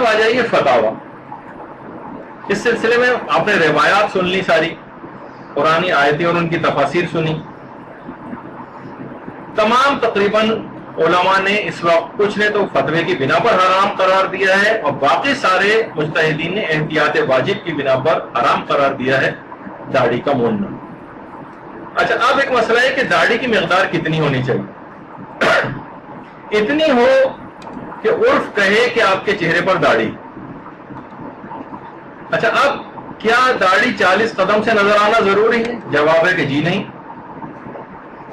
اب آ جائیے فتاوا. اس سلسلے میں آپ نے روایات سن لی ساری, قرآنی آیتیں اور ان کی تفاسیر سنی. تمام تقریباً علماء نے اس وقت کچھ نے تو فتوے کی بنا پر حرام قرار دیا ہے, اور باقی سارے مجتہدین نے احتیاط واجب کی بنا پر حرام قرار دیا ہے داڑھی کا موننا. اچھا, اب ایک مسئلہ ہے کہ داڑھی کی مقدار کتنی ہونی چاہیے. اتنی ہو کہ عرف کہے کہ آپ کے چہرے پر داڑھی. اچھا, اب کیا داڑھی 40 قدم سے نظر آنا ضروری ہے؟ جواب ہے کہ جی نہیں.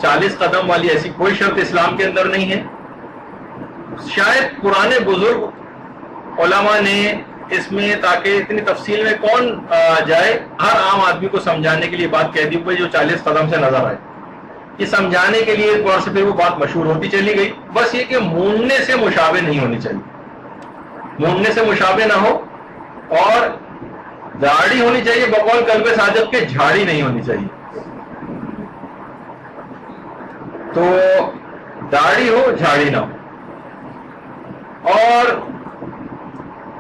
40 قدم والی ایسی کوئی شرط اسلام کے اندر نہیں ہے. شاید پرانے بزرگ علماء نے اس میں, تاکہ اتنی تفصیل میں کون جائے, ہر عام آدمی کو سمجھانے کے لیے بات کہہ دی ہوئی جو 40 قدم سے نظر آئے. یہ سمجھانے کے لیے ایک سے پھر وہ بات مشہور ہوتی چلی گئی. بس یہ کہ موننے سے مشابہ نہیں ہونی چاہیے, موننے سے مشابہ نہ ہو, اور داڑھی ہونی چاہیے بقول قلب صادق کے, جھاڑی نہیں ہونی چاہیے. تو داڑھی ہو, جھاڑی نہ ہو. اور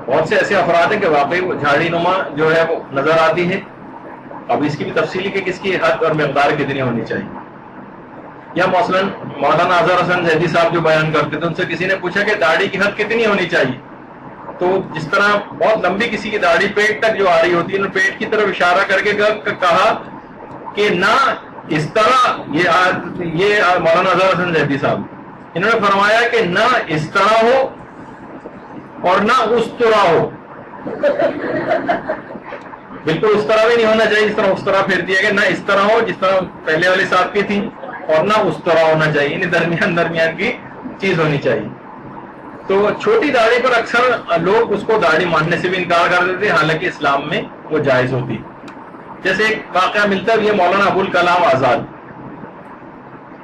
بہت سے ایسے افراد ہیں کہ واقعی وہ جھاڑی نما جو ہے وہ نظر آتی ہے. اب اس کی بھی تفصیلی کہ کس کی حد اور مقدار کتنی ہونی چاہیے. یا مثلاً مولانا اظہر حسن زیدی صاحب جو بیان کرتے تھے, ان سے کسی نے پوچھا کہ داڑھی کی حد کتنی ہونی چاہیے, تو جس طرح بہت لمبی کسی کی داڑھی پیٹ تک جو آ رہی ہوتی ہے, انہوں نے پیٹ کی طرف اشارہ کر کے کہا کہ نہ اس طرح, یہ مولانا اظہر حسن زیدی صاحب انہوں نے فرمایا کہ نہ اس طرح ہو اور نہ اس طرح ہو. بالکل اس طرح بھی نہیں ہونا چاہیے جس طرح اس طرح پھیر دیا گیا, نہ اس طرح ہو جس طرح پہلے والی صاحب کی تھی, اور نہ اس طرح ہونا چاہیے, یعنی درمیان کی چیز ہونی چاہیے. تو چھوٹی داڑھی پر اکثر لوگ اس کو داڑھی ماننے سے بھی انکار کر دیتے, حالانکہ اسلام میں وہ جائز ہوتی. جیسے ایک واقعہ ملتا ہے, یہ مولانا ابوالکلام آزاد,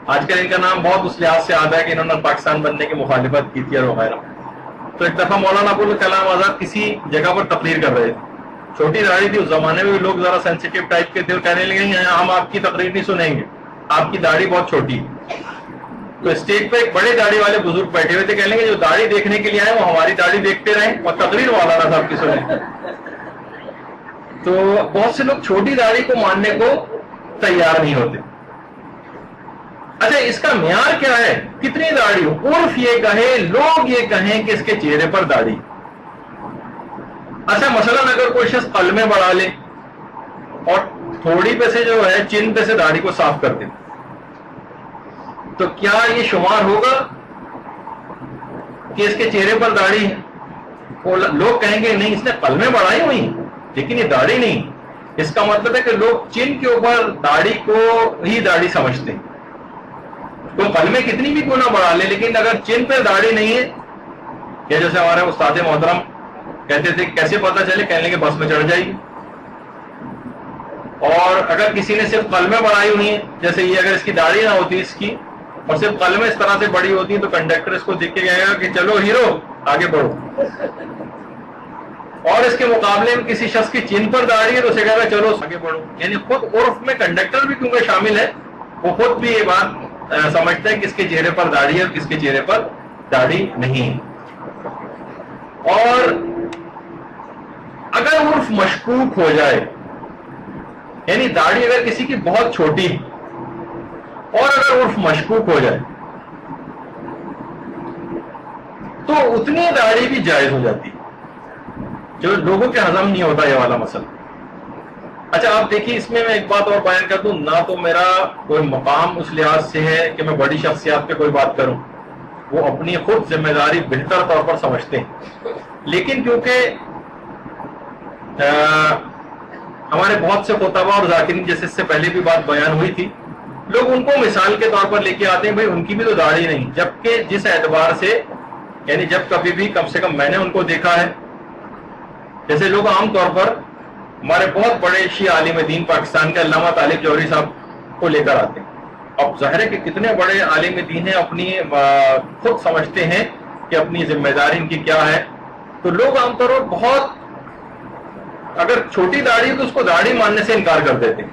آج کل ان کا نام بہت اس لحاظ سے آتا ہے کہ انہوں نے پاکستان بننے کی مخالفت کی تھی اور وغیرہ. تو ایک دفعہ مولانا ابوالکلام آزاد کسی جگہ پر تقریر کر رہے تھے. چھوٹی داڑھی تھی, اس زمانے میں بھی لوگ ذرا سینسیٹیو ٹائپ کے تھے, کہنے لگے ہم آپ کی تقریر نہیں سنیں گے, آپ کی داڑھی بہت چھوٹی. تو اسٹیج پہ ایک بڑے داڑھی والے بزرگ بیٹھے ہوئے تھے, کہنے لگے جو داڑھی دیکھنے کے لیے آئے وہ ہماری داڑھی دیکھتے رہیں اور تقریر مولانا صاحب کی سنیں. تو بہت سے لوگ چھوٹی داڑھی کو ماننے کو تیار نہیں ہوتے. اچھا, اس کا معیار کیا ہے, کتنی داڑھی ہو؟ عرف یہ کہے, لوگ یہ کہیں کہ اس کے چہرے پر داڑھی. اچھا, مثلاً اگر کوئی شخص قلمیں بڑھا لے اور تھوڑی پہ سے جو ہے چن پہ سے داڑھی کو صاف کر دے, تو کیا یہ شمار ہوگا کہ اس کے چہرے پر داڑھی ہے؟ لوگ کہیں گے نہیں, اس نے قلمیں بڑھائی ہوئی لیکن یہ داڑھی نہیں. اس کا مطلب ہے کہ لوگ چن کے اوپر داڑھی کو ہی داڑھی سمجھتے ہیں. تو قلمیں کتنی بھی کیوں نہ بڑھا لے, لیکن اگر چن پہ داڑھی نہیں ہے, یا جیسے ہمارے استاد محترم کہتے تھے کیسے پتہ چلے, کہنے کے بس میں چڑھ جائیے. اور اگر کسی نے صرف قلمیں بڑھائی ہوئی ہیں, جیسے یہ اگر اس کی داڑھی نہ ہوتی اس کی, اور صرف قلمیں اس طرح سے بڑی ہوتی ہیں, تو کنڈکٹر اس کو دیکھ کے کہے گا کہ چلو ہیرو آگے بڑھو. اور اس کے مقابلے میں کسی شخص کی چین پر داڑھی ہے تو اسے کہے گا چلو آگے بڑھو. یعنی خود عرف میں کنڈکٹر بھی کیونکہ شامل ہے, وہ خود بھی یہ بات سمجھتا ہے کہ اس کے چہرے پر داڑھی ہے اور کس کے چہرے پر داڑھی نہیں ہے. اور اگر عرف مشکوک ہو جائے, یعنی داڑھی اگر کسی کی بہت چھوٹی اور اگر عرف مشکوک ہو جائے تو اتنی داڑھی بھی جائز ہو جاتی ہے, جو لوگوں کے ہضم نہیں ہوتا یہ والا مسئلہ. اچھا, آپ دیکھیے اس میں ایک بات اور بیان کر دوں, نہ تو میرا کوئی مقام اس لحاظ سے ہے کہ میں بڑی شخصیات پہ کوئی بات کروں, وہ اپنی خود ذمہ داری بہتر طور پر سمجھتے ہیں. لیکن کیونکہ ہمارے بہت سے خطبہ اور ذاکرین, جیسے اس سے پہلے بھی بات بیان ہوئی تھی, لوگ ان کو مثال کے طور پر لے کے آتے ہیں, بھائی ان کی بھی تو داڑھی نہیں, جبکہ جس اعتبار سے, یعنی جب کبھی بھی کم سے کم میں نے ان کو دیکھا ہے, جیسے لوگ عام طور پر ہمارے بہت بڑے شیعہ عالم دین پاکستان کے علامہ طالب جوہری صاحب کو لے کر آتے ہیں. اب ظاہر ہے کہ کتنے بڑے عالم دین ہیں, اپنی خود سمجھتے ہیں کہ اپنی ذمہ داری ان کی کیا ہے, تو لوگ عام طور پر بہت اگر چھوٹی داڑھی ہے تو اس کو داڑھی ماننے سے انکار کر دیتے ہیں.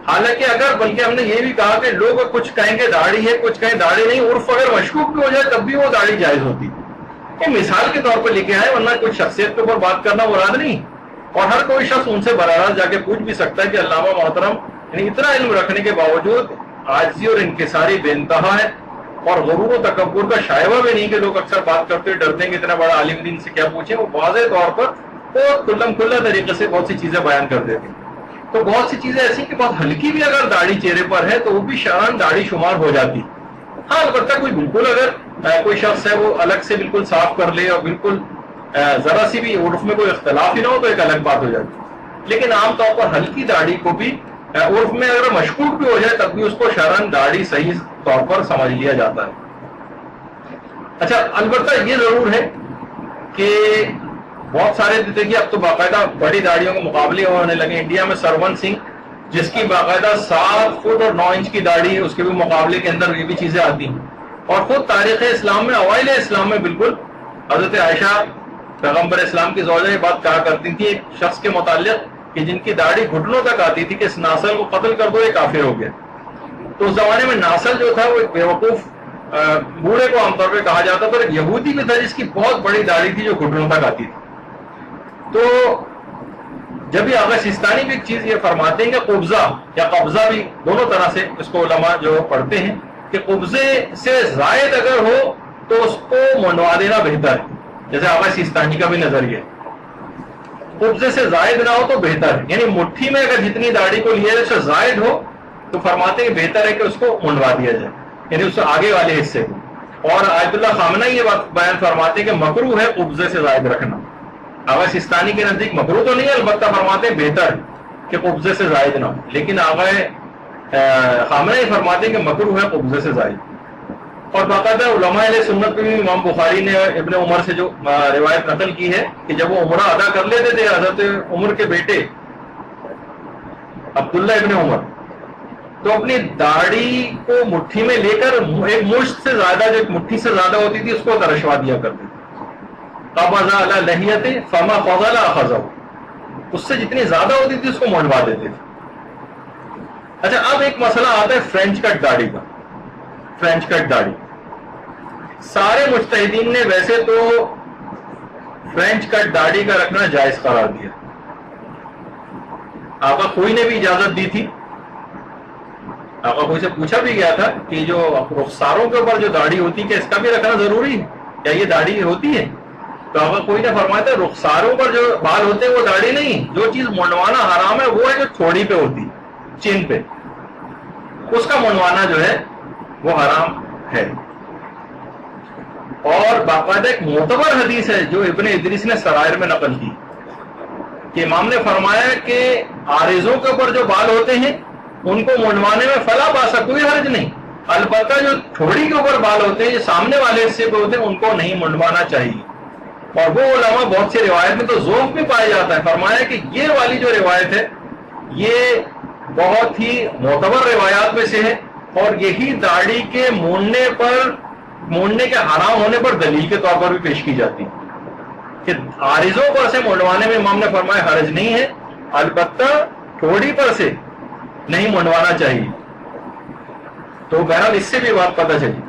حالانکہ اگر, بلکہ ہم نے یہ بھی کہا کہ لوگ کچھ کہیں گے داڑھی ہے, کچھ کہیں داڑھی نہیں, عرف اگر مشکوک بھی ہو جائے تب بھی وہ داڑھی جائز ہوتی. یہ مثال کے طور پر لکھے ہیں، ورنہ کوئی شخصیت کے اوپر بات کرنا مراد نہیں. اور ہر کوئی شخص ان سے براہ راست جا کے پوچھ بھی سکتا ہے کہ علامہ محترم یعنی اتنا علم رکھنے کے باوجود عاجزی اور انکساری بے انتہا ہے، اور غرور و تکبر کا شائبہ بھی نہیں کہ لوگ اکثر بات کرتے ڈرتے ہیں کہ اتنا بڑا عالم دین سے کیا پوچھیں. وہ واضح طور پر بہت کھلم کھلا طریقے سے بہت سی چیزیں بیان کر دیتے ہیں. تو بہت سی چیزیں ایسی کہ بہت ہلکی بھی اگر داڑھی چہرے پر ہے تو وہ بھی شرعاً داڑھی شمار ہو جاتی. ہاں البتہ کوئی بالکل اگر کوئی شخص ہے وہ الگ سے بالکل صاف کر لے اور بالکل ذرا سی بھی عرف میں کوئی اختلاف ہی نہ ہو تو ایک الگ بات ہو جاتی. لیکن عام طور پر ہلکی داڑھی کو بھی عرف میں اگر مشکوک بھی ہو جائے تب بھی اس کو شرعاً داڑھی صحیح طور پر سمجھ لیا جاتا ہے. اچھا البتہ یہ ضرور ہے کہ بہت سارے دیکھیے اب تو باقاعدہ بڑی داڑھیوں کے مقابلے ہونے لگے. انڈیا میں سرون سنگھ جس کی باقاعدہ 7 فٹ اور 9 انچ کی داڑھی ہے، اس کے بھی مقابلے کے اندر یہ بھی چیزیں آتی ہیں. اور خود تاریخ اسلام میں اوائل اسلام میں بالکل حضرت عائشہ پیغمبر اسلام کی زوجہ یہ بات کہا کرتی تھی ایک شخص کے متعلق کہ جن کی داڑھی گھٹنوں تک آتی تھی کہ اس ناسل کو قتل کر دو یہ کافر ہو گیا. تو اس زمانے میں ناسل جو تھا وہ ایک بیوقوف بوڑھے کو عام طور پہ کہا جاتا تھا. ایک یہودی بھی تھا جس کی بہت بڑی داڑھی تھی جو گھٹنوں تک آتی تھی. تو جب یہ آغا سیستانی بھی ایک چیز یہ فرماتے ہیں کہ قبضہ یا قبضہ بھی دونوں طرح سے اس کو علماء جو پڑھتے ہیں کہ قبضے سے زائد اگر ہو تو اس کو منڈوا دینا بہتر ہے. جیسے آغا سیستانی کا بھی نظریہ ہے قبضے سے زائد نہ ہو تو بہتر ہے، یعنی مٹھی میں اگر جتنی داڑھی کو لیا جائے اس سے زائد ہو تو فرماتے ہیں بہتر ہے کہ اس کو منڈوا دیا جائے، یعنی اس سے آگے والے حصے کو. اور آیت اللہ خامنہ یہ بات بیان فرماتے ہیں کہ مکروہ ہے قبضے سے زائد رکھنا. آغا سیستانی کے نزدیک مکروہ تو نہیں ہے، البتہ فرماتے ہیں بہتر ہے کہ قبضے سے زائد نہ ہو. لیکن آغا خامنہ یہ فرماتے ہیں کہ مکروہ ہے قبضے سے زائد. اور باقاعدہ علماء اہل سنت میں بھی امام بخاری نے ابن عمر سے جو روایت نقل کی ہے کہ جب وہ عمرہ ادا کر لیتے تھے حضرت عمر کے بیٹے عبداللہ ابن عمر تو اپنی داڑھی کو مٹھی میں لے کر ایک مشت سے زیادہ جو ایک مٹھی سے زیادہ ہوتی تھی اس کو ترشوا دیا کرتے تھے. قبض علی لحیۃ فما فضل اخذہ، اس سے جتنی زیادہ ہوتی تھی اس کو منڈوا دیتے تھے. اچھا اب ایک مسئلہ آتا ہے فرینچ کٹ داڑھی کا. فرینچ کٹ داڑھی سارے مجتہدین نے ویسے تو فرینچ کٹ داڑھی کا رکھنا جائز قرار دیا. آقا کوئی نے بھی اجازت دی تھی. آقا کوئی سے پوچھا بھی گیا تھا کہ جو رخساروں کے اوپر جو داڑھی ہوتی ہے کیا اس کا بھی رکھنا ضروری ہے، کیا یہ داڑھی ہوتی ہے؟ تو آقا کوئی نے فرمایا تھا رخساروں پر جو بال ہوتے ہیں وہ داڑھی نہیں، جو چیز منڈوانا حرام ہے وہ ہے جو تھوڑی پہ ہوتی چین پہ، اس کا منڈوانا جو ہے وہ حرام ہے. اور باقاعدہ ایک معتبر حدیث ہے جو ابن ادریس نے سرائر میں نقل کی کہ امام نے فرمایا کہ عارضوں کے اوپر جو بال ہوتے ہیں ان کو منڈوانے میں فلا باس کوئی حرج نہیں، البتہ جو تھوڑی کے اوپر بال ہوتے ہیں جو سامنے والے حصے پہ ہوتے ہیں ان کو نہیں منڈوانا چاہیے. اور وہ علماء بہت سی روایت میں تو ذوق بھی پایا جاتا ہے. فرمایا کہ یہ والی جو روایت ہے یہ بہت ہی معتبر روایات میں سے ہے اور یہی داڑھی کے مونڈنے کے حرام ہونے پر دلیل کے طور پر بھی پیش کی جاتی کہ عارضوں پر سے منڈوانے میں امام نے فرمایا حرج نہیں ہے، البتہ تھوڑی پر سے نہیں منڈوانا چاہیے. تو بہرحال اس سے بھی بات پتہ چلی.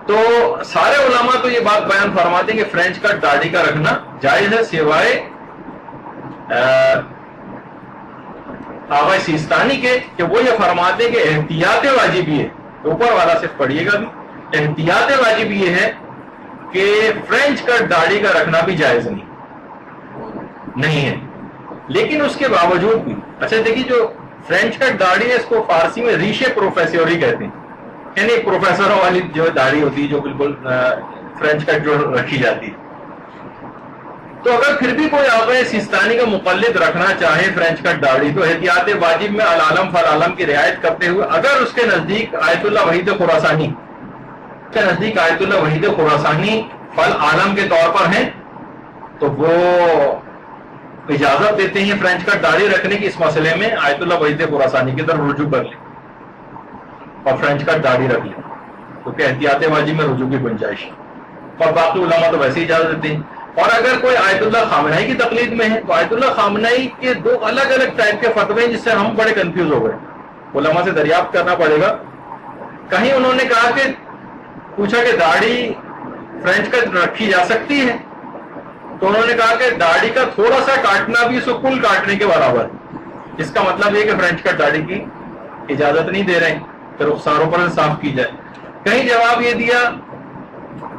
تو سارے علماء تو یہ بات بیان فرماتے ہیں کہ فرینچ کٹ داڑھی کا رکھنا جائز ہے سوائے آغا سیستانی کے کہ وہ یہ فرماتے ہیں کہ احتیاط واجب یہ ہے. اوپر والا صرف پڑھیے گا بھی، احتیاط واجب یہ ہے کہ فرینچ کٹ داڑھی کا رکھنا بھی جائز نہیں ہے. لیکن اس کے باوجود بھی اچھا دیکھیے جو فرینچ کٹ داڑھی ہے اس کو فارسی میں ریشے پروفیسوری کہتے ہیں، یعنی پروفیسروں والی جو داڑھی ہوتی ہے جو بالکل فرینچ کٹ جو رکھی جاتی ہے. تو اگر پھر بھی کوئی آغا سیستانی کا مقلد رکھنا چاہے فرینچ کٹ داڑھی تو احتیاط واجب میں العالم فالعالم کی رعایت کرتے ہوئے اگر اس کے نزدیک آیت اللہ وحید خراسانی فل عالم کے طور پر ہیں تو وہ اجازت دیتے ہیں فرینچ کٹ داڑھی رکھنے کی. اس مسئلے میں آیت اللہ وحید خراسانی کی طرف رجوع کر لیں اور فرینچ کٹ داڑھی رکھ لیں کیونکہ احتیاط واجب میں رجوع کی گنجائش ہے. اور باقی علماء تو ویسے ہی اجازت دیتے ہیں. اور اگر کوئی آیت اللہ خامنہی کی تقلید میں ہے تو آیت اللہ خامنہی کے 2 الگ الگ ٹائپ کے فتوے ہیں جس سے ہم بڑے کنفیوز ہو گئے. علماء سے دریافت کرنا پڑے گا. کہیں انہوں نے کہا کہ پوچھا کہ داڑھی فرینچ کٹ رکھی جا سکتی ہے؟ تو انہوں نے کہا کہ داڑھی کا تھوڑا سا کاٹنا بھی اس کو کل کاٹنے کے برابر ہے. اس کا مطلب یہ کہ فرینچ کٹ داڑھی کی اجازت نہیں دے رہے ہیں، پھر رخساروں پر صاف کی جائے. کہیں جواب یہ دیا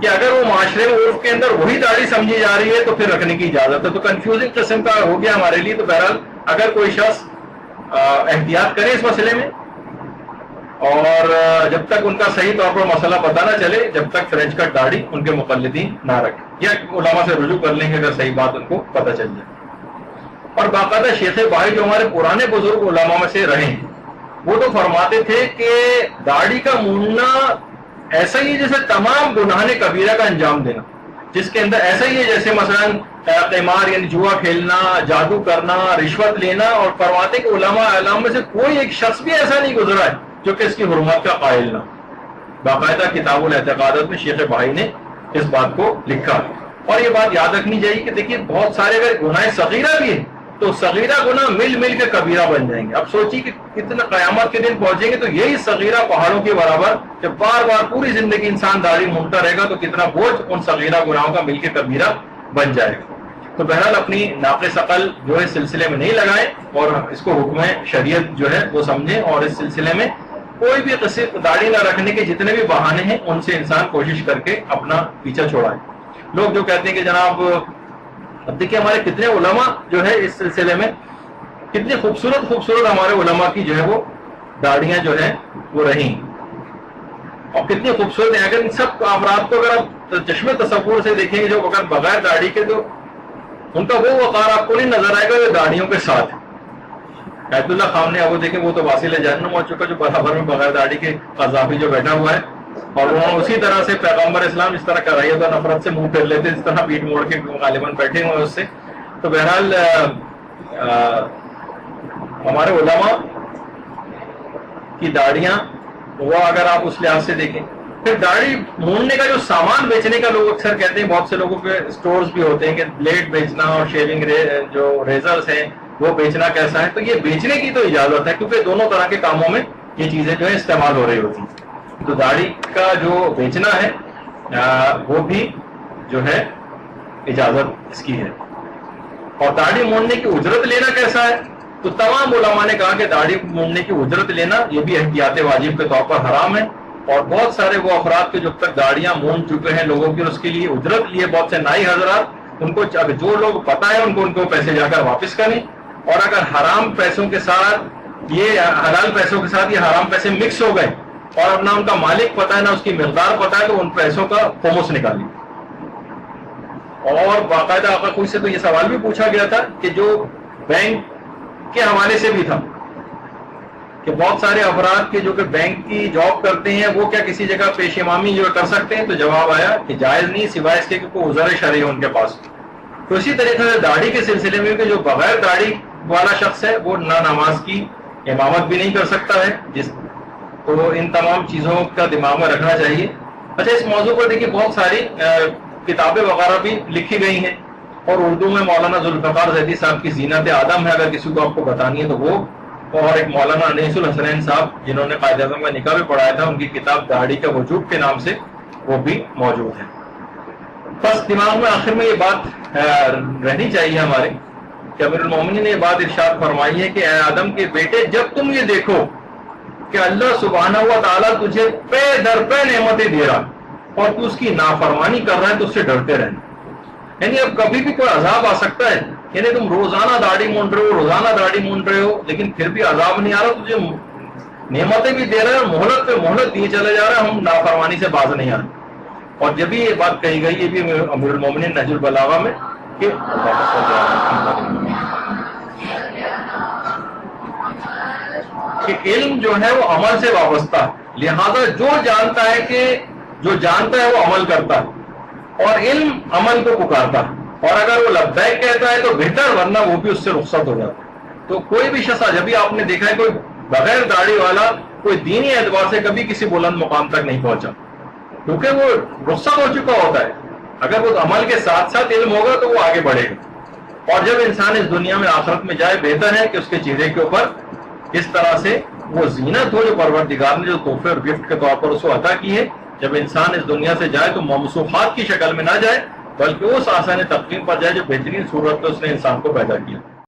کہ اگر وہ معاشرے میں عرف کے اندر وہی داڑھی سمجھی جا رہی ہے تو پھر رکھنے کی اجازت ہے. تو کنفیوزنگ قسم کا ہو گیا ہمارے لیے. تو بہرحال اگر کوئی شخص احتیاط کرے اس مسئلے میں، اور جب تک ان کا صحیح طور پر مسئلہ پتہ نہ چلے، جب تک فرینچ کٹ داڑھی ان کے مقلدین نہ رکھیں، یا علماء سے رجوع کر لیں گے اگر صحیح بات ان کو پتہ چل جائے. اور باقاعدہ شیخ بھائی جو ہمارے پرانے بزرگ علماء میں سے رہے ہیں، وہ تو فرماتے تھے کہ داڑھی کا موننا ایسا ہی ہے جیسے تمام گناہ کبیرہ کا انجام دینا، جس کے اندر ایسا ہی ہے جیسے مثلاً قمار یعنی جوا کھیلنا، جادو کرنا، رشوت لینا. اور فرماتے کہ علماء اعلام میں سے کوئی ایک شخص بھی ایسا نہیں گزرا ہے جو کہ اس کی حرمت کا قائل نہ. باقاعدہ کتاب الاعتقادات میں شیخ بھائی نے اس بات کو لکھا. اور یہ بات یاد رکھنی چاہیے کہ دیکھیے بہت سارے اگر گناہ صغیرہ بھی ہیں تو صغیرہ گناہ مل مل کے کبیرہ بن جائیں گے. اب سوچیے کہ کتنا قیامت کے دن پہنچیں گے تو یہی صغیرہ پہاڑوں کے برابر جب بار بار پوری زندگی انسان داڑھی مونتا رہے گا تو کتنا بوجھ ان صغیرہ گناہوں کا مل کے کبیرہ بن جائے گا. تو بہرحال اپنی ناقص عقل جو ہے سلسلے میں نہیں لگائیں، اور اس کو حکم شریعت جو ہے وہ سمجھیں، اور اس سلسلے میں کوئی بھی قسم داڑھی نہ رکھنے کے جتنے بھی بہانے ہیں ان سے انسان کوشش کر کے اپنا پیچھا چھوڑائے. لوگ جو کہتے ہیں کہ جناب اب دیکھیے ہمارے کتنے علماء جو ہے اس سلسلے میں کتنی خوبصورت ہمارے علماء کی جو ہے وہ داڑیاں جو ہے وہ رہیں، اور کتنی خوبصورت ہیں. اگر ان سب افراد کو اگر آپ چشم تصور سے دیکھیں گے جو اگر بغیر داڑھی کے، تو ان کا وہ وقار آپ کو نہیں نظر آئے گا جو داڑھیوں کے ساتھ. عبد اللہ خان نے ابو دیکھیں وہ تو واصل جہنم ہو چکا جو برابر میں بغیر داڑھی کے قذافی جو بیٹھا ہوا ہے، اور وہ اسی طرح سے پیغمبر اسلام اس طرح کر رہی ہے تو نفرت سے منہ پھیر لیتے، اس طرح پیٹ موڑ کے غالباً بیٹھے ہوئے اس سے. تو بہرحال ہمارے علماء کی داڑیاں وہ اگر آپ اس لحاظ سے دیکھیں. پھر داڑھی موننے کا جو سامان بیچنے کا لوگ اکثر کہتے ہیں، بہت سے لوگوں کے سٹورز بھی ہوتے ہیں کہ بلیڈ بیچنا اور شیونگ جو ریزرز ہیں وہ بیچنا کیسا ہے. تو یہ بیچنے کی تو اجازت ہے کیونکہ دونوں طرح کے کاموں میں یہ چیزیں جو ہے استعمال ہو رہی ہوتی ہیں. تو داڑھی کا جو بیچنا ہے وہ بھی جو ہے اجازت اس کی ہے. اور داڑھی موننے کی اجرت لینا کیسا ہے؟ تو تمام علماء نے کہا کہ داڑھی موننے کی اجرت لینا یہ بھی احتیاط واجب کے طور پر حرام ہے. اور بہت سارے وہ افراد کے جب تک داڑیاں مون چکے ہیں لوگوں کی، اس کے لیے اجرت لیے بہت سے نائی حضرات، ان کو جو لوگ پتہ ہے ان کو پیسے جا کر واپس کریں. اور اگر حرام پیسوں کے ساتھ یہ حلال پیسوں کے ساتھ یہ حرام پیسے مکس ہو گئے اور اب نہ ان کا مالک پتہ ہے نہ اس کی مقدار پتہ ہے، تو ان پیسوں کا خمس نکالیں. اور باقاعدہ آقا کوئی سے تو یہ سوال بھی پوچھا گیا تھا کہ جو بینک کے حوالے سے بھی تھا کہ بہت سارے افراد کے جو کہ بینک کی جاب کرتے ہیں وہ کیا کسی جگہ پیش امامی جو کر سکتے ہیں؟ تو جواب آیا کہ جائز نہیں، سوائے اس کے کہ کوئی عذر شرعی ہے ان کے پاس. تو اسی طریقے سے داڑھی کے سلسلے میں کہ جو بغیر داڑھی والا شخص ہے وہ نہ نماز کی امامت بھی نہیں کر سکتا ہے. تو ان تمام چیزوں کا دماغ میں رکھنا چاہیے. اچھا، اس موضوع پر دیکھیے بہت ساری کتابیں وغیرہ بھی لکھی گئی ہیں، اور اردو میں مولانا ذوالفقار زیدی صاحب کی زینت آدم ہے، اگر کسی کو آپ کو بتانی ہے تو وہ، اور ایک مولانا انیس الحسنین صاحب جنہوں نے قائد اعظم کا نکاح بھی پڑھایا تھا، ان کی کتاب داڑھی کا وجوب کے نام سے وہ بھی موجود ہے. بس دماغ میں آخر میں یہ بات رہنی چاہیے ہمارے کہ امیر المومنین نے یہ بات ارشاد فرمائی ہے کہ اے آدم کے بیٹے، جب تم یہ دیکھو کہ اللہ سبحانہ و تعالیٰ تجھے پے در پے نعمتیں دے رہا اور تو اس کی نافرمانی کر رہا ہے تو اس سے ڈرتے رہنا. یعنی اب کبھی بھی کوئی عذاب آ سکتا ہے. یعنی تم روزانہ داڑھی مونڈ رہے ہو لیکن پھر بھی عذاب نہیں آ رہا، تجھے نعمتیں بھی دے رہے ہیں اور مہلت پہ مہلت دیے چلے جا رہے ہیں، ہم نافرمانی سے باز نہیں آ رہے. اور جب بھی یہ بات کہی گئی، یہ بھی امیر المومنین نہج البلاغہ میں کہ علم جو ہے وہ عمل سے وابستہ ہے، لہذا جو جانتا ہے وہ عمل کرتا ہے، اور علم عمل کو پکارتا ہے. اور اگر وہ لبیک کہتا ہے تو بہتر، ورنہ وہ بھی اس سے رخصت ہو جاتا ہے. تو کوئی بھی شخص، جب بھی آپ نے دیکھا ہے کوئی بغیر داڑھی والا کوئی دینی اعتبار سے کبھی کسی بلند مقام تک نہیں پہنچا، کیونکہ وہ رخصت ہو چکا ہوتا ہے. اگر وہ عمل کے ساتھ ساتھ علم ہوگا تو وہ آگے بڑھے گا. اور جب انسان اس دنیا میں آخرت میں جائے، بہتر ہے کہ اس کے چہرے کے اوپر اس طرح سے وہ زینت ہو جو پروردگار نے جو تحفے اور گفٹ کے طور پر اس کو عطا کی ہے، جب انسان اس دنیا سے جائے تو ممسوخات کی شکل میں نہ جائے، بلکہ اس آسان تقویم پر جائے جو بہترین صورت میں اس نے انسان کو پیدا کیا۔